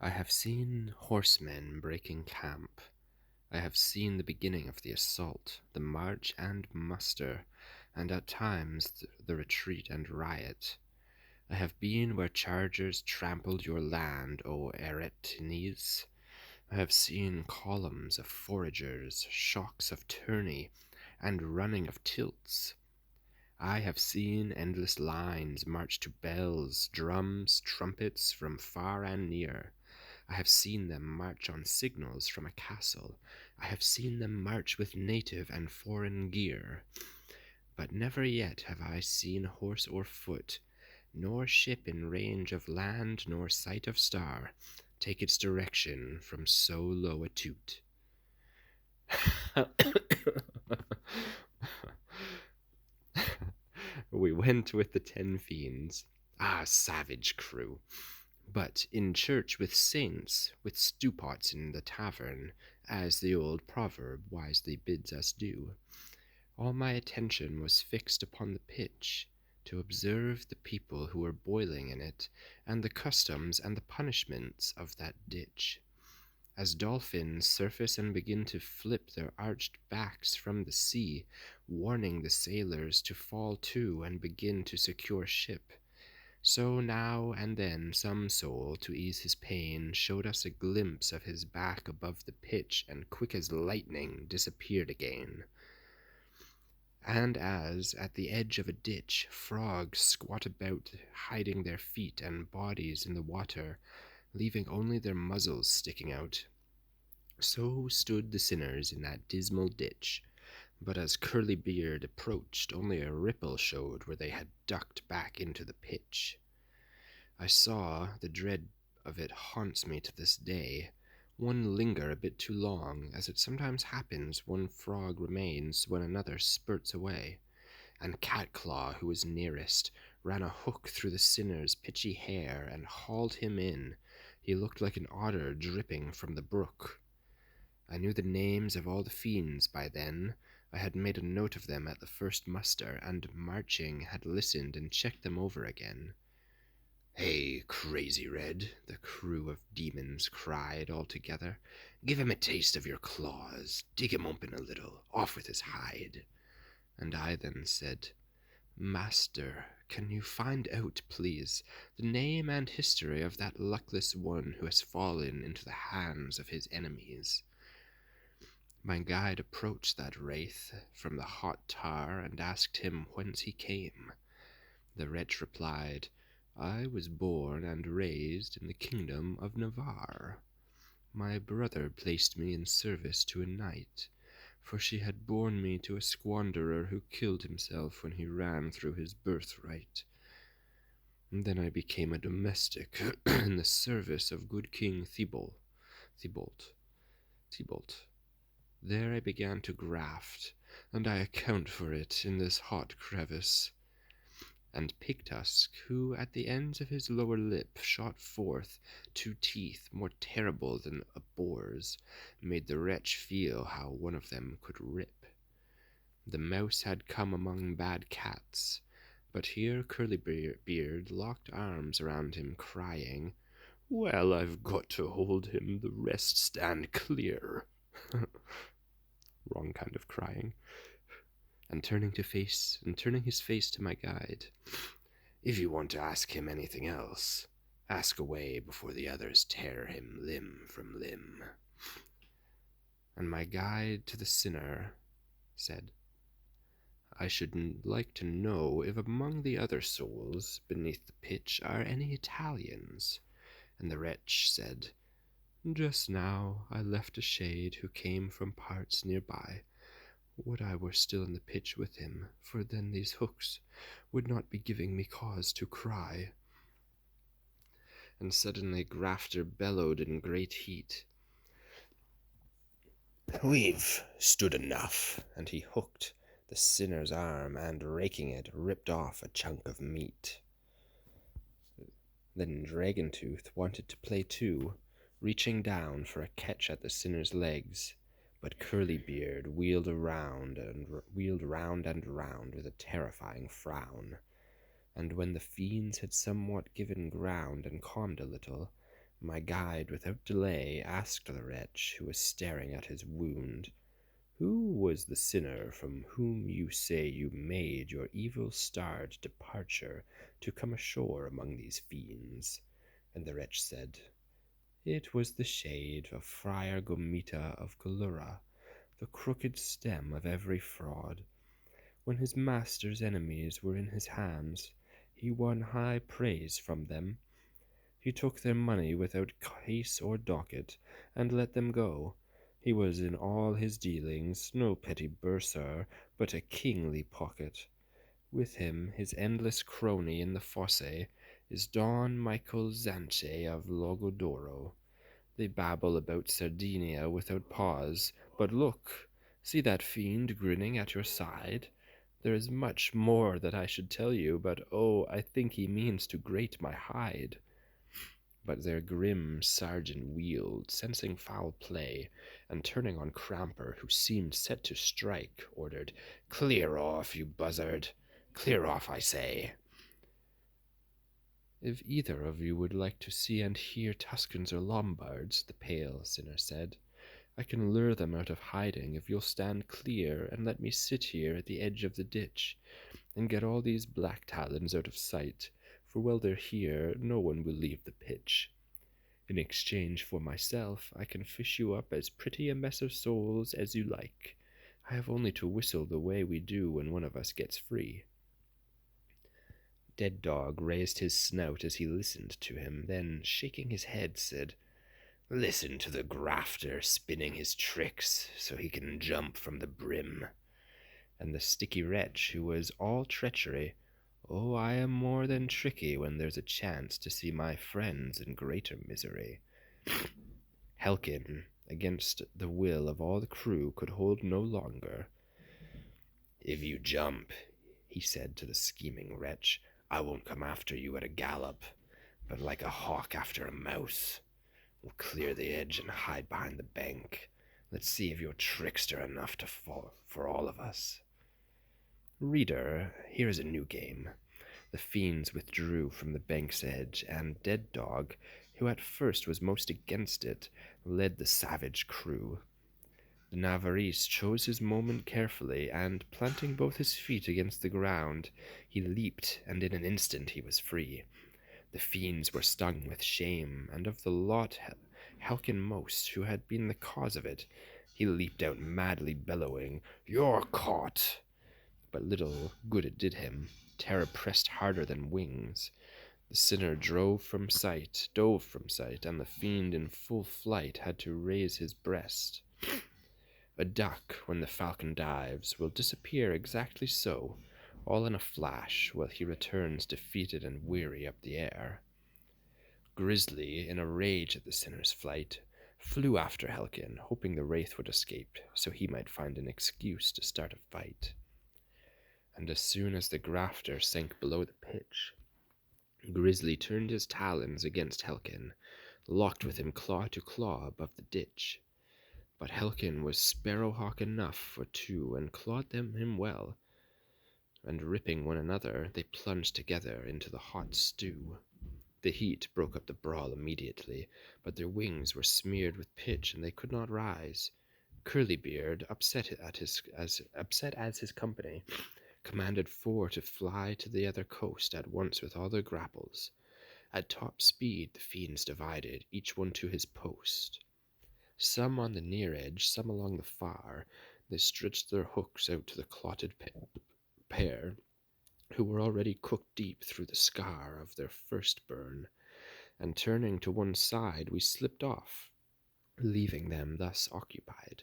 I have seen horsemen breaking camp. I have seen the beginning of the assault, the march and muster, and at times the retreat and riot. I have been where chargers trampled your land, O Eretines. I have seen columns of foragers, shocks of tourney, and running of tilts. I have seen endless lines march to bells, drums, trumpets from far and near. I have seen them march on signals from a castle. I have seen them march with native and foreign gear. But never yet have I seen horse or foot, nor ship in range of land nor sight of star, take its direction from so low a toot. We went with the 10 fiends. Ah, savage crew! But in church with saints, with stewpots in the tavern, as the old proverb wisely bids us do. All my attention was fixed upon the pitch, to observe the people who were boiling in it, and the customs and the punishments of that ditch. As dolphins surface and begin to flip their arched backs from the sea, warning the sailors to fall to and begin to secure ship, so now and then some soul, to ease his pain, showed us a glimpse of his back above the pitch, and quick as lightning disappeared again. And as, at the edge of a ditch, frogs squat about, hiding their feet and bodies in the water, leaving only their muzzles sticking out, so stood the sinners in that dismal ditch. But as Curlybeard approached, only a ripple showed where they had ducked back into the pitch. I saw, the dread of it haunts me to this day, one linger a bit too long, as it sometimes happens one frog remains when another spurts away, and Catclaw, who was nearest, ran a hook through the sinner's pitchy hair and hauled him in. He looked like an otter dripping from the brook. I knew the names of all the fiends by then. I had made a note of them at the first muster, and marching had listened and checked them over again. "Hey, Crazy Red," the crew of demons cried all together. "Give him a taste of your claws. Dig him open a little. Off with his hide." And I then said, "Master, can you find out, please, the name and history of that luckless one who has fallen into the hands of his enemies?" My guide approached that wraith from the hot tar and asked him whence he came. The wretch replied, "I was born and raised in the kingdom of Navarre. My brother placed me in service to a knight, for she had borne me to a squanderer who killed himself when he ran through his birthright. Then I became a domestic in the service of good King Thibault. There I began to graft, and I account for it in this hot crevice." And Pigtusk, who at the ends of his lower lip shot forth 2 teeth more terrible than a boar's, made the wretch feel how one of them could rip. The mouse had come among bad cats, but here Curlybeard locked arms around him, crying, "Well, I've got to hold him, the rest stand clear." Wrong kind of crying. And turning his face to my guide, "If you want to ask him anything else, ask away before the others tear him limb from limb." And my guide to the sinner said, "I should like to know if among the other souls beneath the pitch are any Italians." And the wretch said, "Just now I left a shade who came from parts nearby. Would I were still in the pitch with him, for then these hooks would not be giving me cause to cry." And suddenly Grafter bellowed in great heat, "We've stood enough," and he hooked the sinner's arm and, raking it, ripped off a chunk of meat. Then Dragontooth wanted to play too, reaching down for a catch at the sinner's legs, but Curlybeard wheeled round and round with a terrifying frown. And when the fiends had somewhat given ground and calmed a little, My guide, without delay, asked the wretch, who was staring at his wound, "Who was the sinner from whom you say you made your evil-starred departure to come ashore among these fiends?" And the wretch said, "It was the shade of Friar Gomita of Galura, the crooked stem of every fraud. When his master's enemies were in his hands, he won high praise from them. He took their money without case or docket, and let them go. He was in all his dealings no petty bursar, but a kingly pocket. With him, his endless crony in the fosse, is Don Michael Zanche of Logodoro. They babble about Sardinia without pause, but look, see that fiend grinning at your side? There is much more that I should tell you, but oh, I think he means to grate my hide." But their grim sergeant wheeled, sensing foul play, and turning on Cramper, who seemed set to strike, ordered, "Clear off, you buzzard! Clear off, I say!" "If either of you would like to see and hear Tuscans or Lombards," the pale sinner said, "I can lure them out of hiding if you'll stand clear and let me sit here at the edge of the ditch, and get all these black talons out of sight, for while they're here no one will leave the pitch. In exchange for myself, I can fish you up as pretty a mess of souls as you like. I have only to whistle the way we do when one of us gets free." Dead Dog raised his snout as he listened to him, then, shaking his head, said, "Listen to the grafter spinning his tricks so he can jump from the brim." And the sticky wretch, who was all treachery, "Oh, I am more than tricky when there's a chance to see my friends in greater misery." Helkin, against the will of all the crew, could hold no longer. "If you jump," he said to the scheming wretch, "I won't come after you at a gallop, but like a hawk after a mouse. We'll clear the edge and hide behind the bank. Let's see if you're trickster enough to fall for all of us." Reader, here is a new game. The fiends withdrew from the bank's edge, and Dead Dog, who at first was most against it, led the savage crew. The Navarrese chose his moment carefully, and, planting both his feet against the ground, he leaped, and in an instant he was free. The fiends were stung with shame, and of the lot Halkin most, who had been the cause of it. He leaped out madly bellowing, "You're caught!" But little good it did him. Terror pressed harder than wings. The sinner dove from sight, and the fiend in full flight had to raise his breast. A duck, when the falcon dives, will disappear exactly so, all in a flash, while he returns defeated and weary up the air. Grizzly, in a rage at the sinner's flight, flew after Helkin, hoping the wraith would escape, so he might find an excuse to start a fight. And as soon as the grafter sank below the pitch, Grizzly turned his talons against Helkin, locked with him claw to claw above the ditch. But Helkin was sparrowhawk enough for two, and clawed him well, and ripping one another, they plunged together into the hot stew. The heat broke up the brawl immediately, but their wings were smeared with pitch, and they could not rise. Curlybeard, upset as his company, commanded four to fly to the other coast at once with all their grapples. At top speed the fiends divided, each one to his post. Some on the near edge, some along the far, they stretched their hooks out to the clotted pair, who were already cooked deep through the scar of their first burn, and turning to one side we slipped off, leaving them thus occupied.